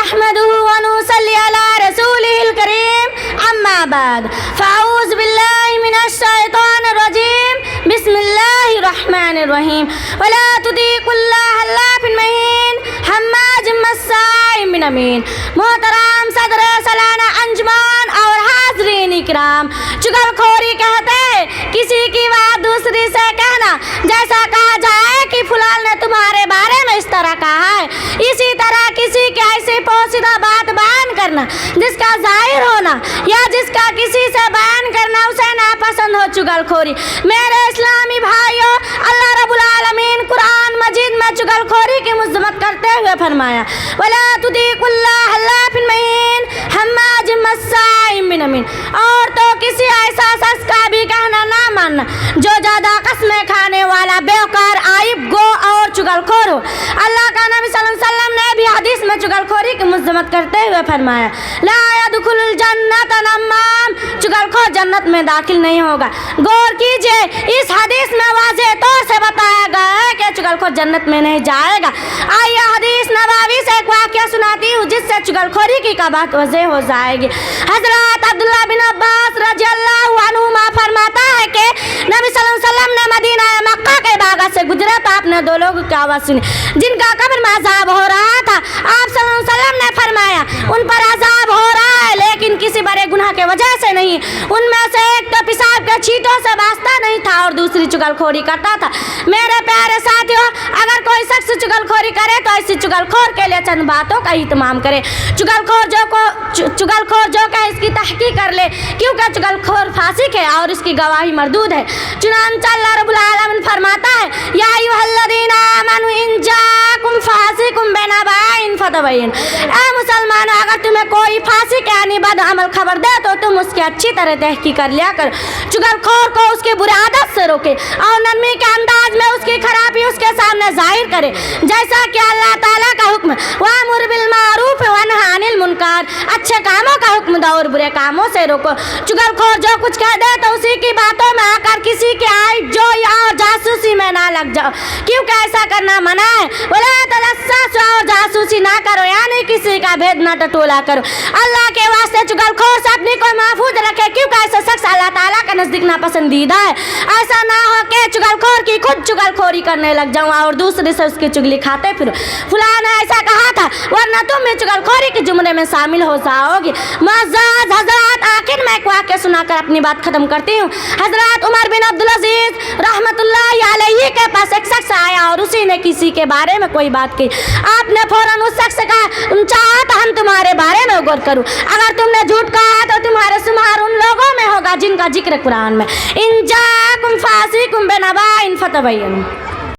نحمده ونصلي على رسوله الكريم أما بعد فأعوذ بالله من الشيطان الرجيم بسم الله الرحمن الرحيم ولا تطيع كل حلاف مهين هماز مشاء بنميم. محترم صدر سالانہ انجمن اور حاضرین اکرام، چغل خوری کہتے ہیں کسی کی بات دوسری سے کہنا، جیسا کہا جائے کہ فلان نے تمہارے بارے میں اس طرح کہا ہے، اسی طرح کسی کی ایسی پوشیدہ بات بیان کرنا جس کا ظاہر ہونا یا جس کا کسی سے بیان کرنا اسے ناپسند ہو، چغل خوری. میرے اسلامی بھائیوں، اللہ رب العالمین قرآن مجید میں چغل خوری کی مذمت کرتے ہوئے فرمایا وَلَا تُطِيعْ كُلَّ حَلَّافٍ مَّهِينٍ ہَمَّازٍ مَّشَّاءٍ بِنَمِيمٍ. اور تو کسی ایسا شخص کا بھی کہنا نہ ماننا جو زیادہ قسمیں کھانے والا، بیوقار، عیب گو اور چغل خور ہو. اللہ کا نبی صلی اللہ علیہ وسلم نے بھی حدیث میں چغل خوری کی مذمت کرتے ہوئے فرمایا لا يدخل الجنۃ نمام، چغل خور جنت میں داخل نہیں ہوگا. غور کیجئے، اس حدیث میں واضح طور سے بتایا گیا ہے کہ چغل خور جنت میں نہیں جائے گا. آئیے حدیث نبوی سے ایک واقعہ سناتی ہوں جس سے چغل خوری کی بات واضح ہو جائے گی. حضرت عبداللہ بن عباس رضی اللہ عنہما فرماتا ہے کہ نبی صلی اللہ علیہ وسلم نے مدینہ مکہ کے باغ سے گزرے تو آپ نے دو لوگوں کی آواز سنی جن کا قبر میں عذاب ہو رہا تھا. آپ صلی اللہ علیہ وسلم نے فرمایا ان پر عذاب ہو رہا ہے لیکن کسی بڑے گناہ کی وجہ سے نہیں. ان میں سے ایک تو پیشاب کے چھینٹوں سے باستا نہیں تھا اور دوسری چغل خوری کرتا تھا. میرے پیارے ساتھیوں، اگر کوئی شخص چغل خوری کرے تو ایسی چغل خور کے لیے چند باتوں کا اہتمام کرے. چغل خور جو کہ اس کی تحقیق کر لے، کیونکہ چغل خور فاسق ہے اور اس کی گواہی مردود ہے. چنانچہ اللہ رب العالمین فرماتا ہے یا ایھا الذین آمنوا ان جاءکم فاسق بنبأ فتبین. اے مسلمانوں، اگر تمہیں کوئی فاسق یعنی بد عمل خبر دے تو تم اس کی اچھی طرح تحقیق کر لیا کرو. چغل خور کو اس کی بری عادت سے روکے اور نرمی کے انداز میں اس کی خرابی اس کے سامنے ظاہر کرے، جیسا کہ اللہ تعالیٰ کا حکم وَأْمُرْ بِالْمَعْرُوفِ وَانْهَ عَنِ الْمُنْكَرِ، اچھے کاموں کا حکم دو اور برے کاموں سے روکو. چغل خور جو کچھ کہہ دے تو اسی کی باتوں میں آ کر کسی کی عیب جوئی اور جاسوسی میں نہ لگ جاؤ، کیونکہ ایسا کرنا منع ہے. وَلَا تَجَسَّسُوا، اور جاسوسی نہ کرو یعنی کسی کا بھید نہ ٹٹولا کرو. اللہ کے واسطے چغل خور سے اپنی کو محفوظ رکھے، کیونکہ ایسا شخص اللہ تعالیٰ کا نزدیک ناپسندیدہ ہے. ایسا نہ ہو کہ چغل خور کی خود چغل خوری کرنے لگ جاؤں اور دوسرے سے اس کی چغلی کھاتے پھرو. فلاں نے ایسا کہا تھا ورنہ تم بھی چغل خوری کے زمرے میں شامل ہو جاؤ گی. معزز حضرات، آخر میں ایک واقعہ سنا کر اپنی بات ختم کرتی ہوں. حضرت عمر بن عبدالعزیز رحمۃ اللہ علیہ کے پاس ایک شخص آیا اور اسی نے کسی کے بارے میں کوئی بات کی. آپ نے فوراً اس شخص سے کہا چاہو تو ہم تمہارے بارے میں غور کروں، اگر تم نے جھوٹ کہا تو تمہارا شمار ان لوگوں میں ہوگا جن کا ذکر قرآن میں ان جاءکم فاسق بنبأ فتبینوا.